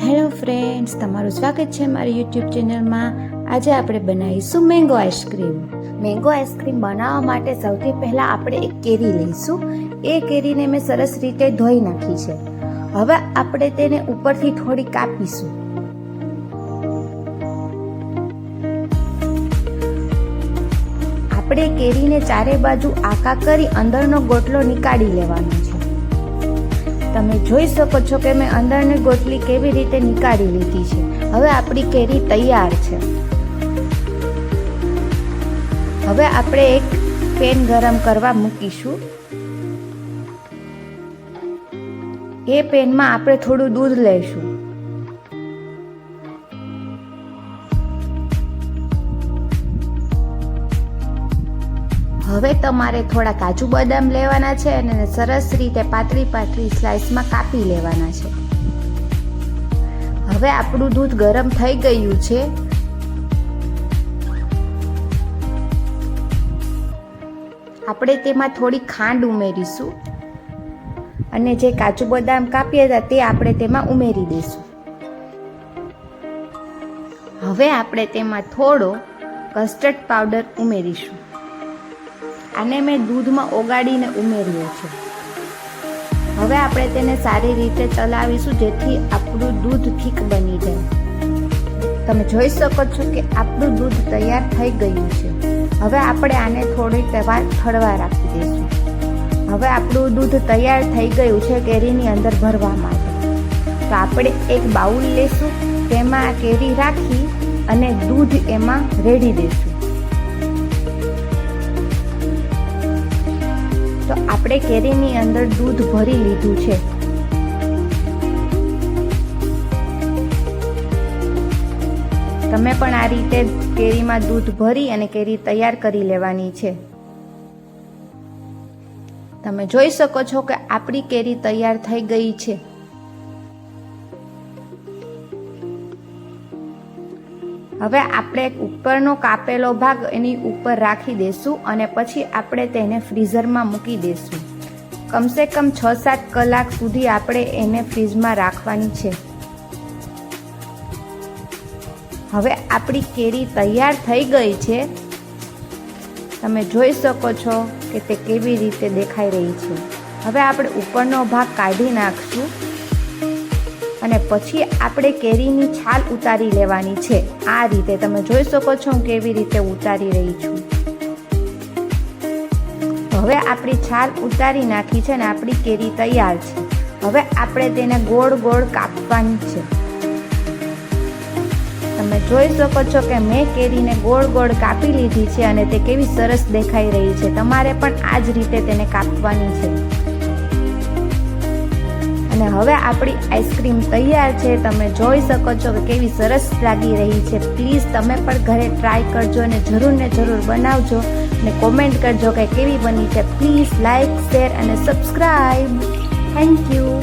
Hello friends, તમારું સ્વાગત છે મારી યુટ્યુબ ચેનલમાં. આજે આપણે બનાવીશું મેંગો આઈસ્ક્રીમ. મેંગો આઈસ્ક્રીમ બનાવવા માટે સૌથી પહેલાં આપણે એક કેરી લઈશું. એ કેરીને મેં સરસ રીતે ધોઈ નાખી છે. હવે આપણે તેને ઉપરથી થોડી કાપીશું. આપણે કેરીને ચારે બાજુ આકા કરી અંદરનો ગોટલો નીકાળી લેવાનો છે. તમે જોઈ શકો છો કે મેં અંદરની ગોટલી કેવી રીતે નીકાળી લીધી છે. હવે આપણી કેરી તૈયાર છે. હવે આપણે એક પેન ગરમ કરવા મૂકીશું. એ પેનમાં આપણે થોડું દૂધ લઈશું. હવે તમારે થોડા કાજુ બદામ લેવાના છે અને સરસ રીતે પાતળી પાતળી સ્લાઇસમાં કાપી લેવાના છે. હવે આપણું દૂધ ગરમ થઈ ગયું છે. આપણે તેમાં થોડી ખાંડ ઉમેરીશું અને જે કાજુ બદામ કાપ્યા હતા તે આપણે તેમાં ઉમેરી દઈશું. હવે આપણે તેમાં થોડો કસ્ટર્ડ પાવડર ઉમેરીશું. આને મેં દૂધમાં ઓગાળીને ઉમેર્યો છે. હવે આપણે તેને સારી રીતે ચલાવીશું જેથી આપણું દૂધ થીક બની જાય. તમે જોઈ શકો છો કે આપણું દૂધ તૈયાર થઈ ગયું છે. હવે આપણે આને થોડીક વાર ઠરવા રાખી દઈશું. હવે આપણું દૂધ તૈયાર થઈ ગયું છે કેરીની અંદર ભરવા માટે. તો આપણે એક બાઉલ લેશું, તેમાં કેરી રાખી અને દૂધ એમાં રેડી દઈશું. તો આપણે કેરીની અંદર દૂધ ભરી લીધું છે. તમે પણ આ રીતે કેરીમાં દૂધ ભરી અને કેરી તૈયાર કરી લેવાની છે. તમે જોઈ શકો છો કે આપણી કેરી તૈયાર થઈ ગઈ છે. હવે આપણે ઉપરનો કાપેલો ભાગ એની ઉપર રાખી દઈશું અને પછી આપણે તેને ફ્રીઝરમાં મૂકી દઈશું. કમસે કમ 6-7 કલાક સુધી આપણે એને ફ્રીઝમાં રાખવાની છે. હવે આપણી કેરી તૈયાર થઈ ગઈ છે. તમે જોઈ શકો છો કે તે કેવી રીતે દેખાઈ રહી છે. હવે આપણે ઉપરનો ભાગ કાઢી નાખશું અને પછી આપણે કેરીની છાલ ઉતારી લેવાની છે. આ રીતે તમે જોઈ શકો છો હું કેવી રીતે ઉતારી રહી છું. હવે આપણી છાલ ઉતારી નાખી છે અને આપણી કેરી તૈયાર છે. હવે આપણે તેને ગોળ ગોળ કાપવાની છે. તમે જોઈ શકો છો કે મેં કેરીને ગોળ ગોળ કાપી લીધી છે અને તે કેવી સરસ દેખાઈ રહી છે. તમારે પણ આ જ રીતે તેને કાપવાની છે. અને હવે આપણી આઈસ્ક્રીમ તૈયાર છે. તમે જોઈ શકો છો કે કેવી સરસ લાગી રહી છે. પ્લીઝ તમે પણ ઘરે ટ્રાય કરજો અને જરૂર ને જરૂર બનાવજો અને કોમેન્ટ કરજો કે કેવી બની છે. પ્લીઝ લાઈક, શેર અને સબસ્ક્રાઈબ. Thank you.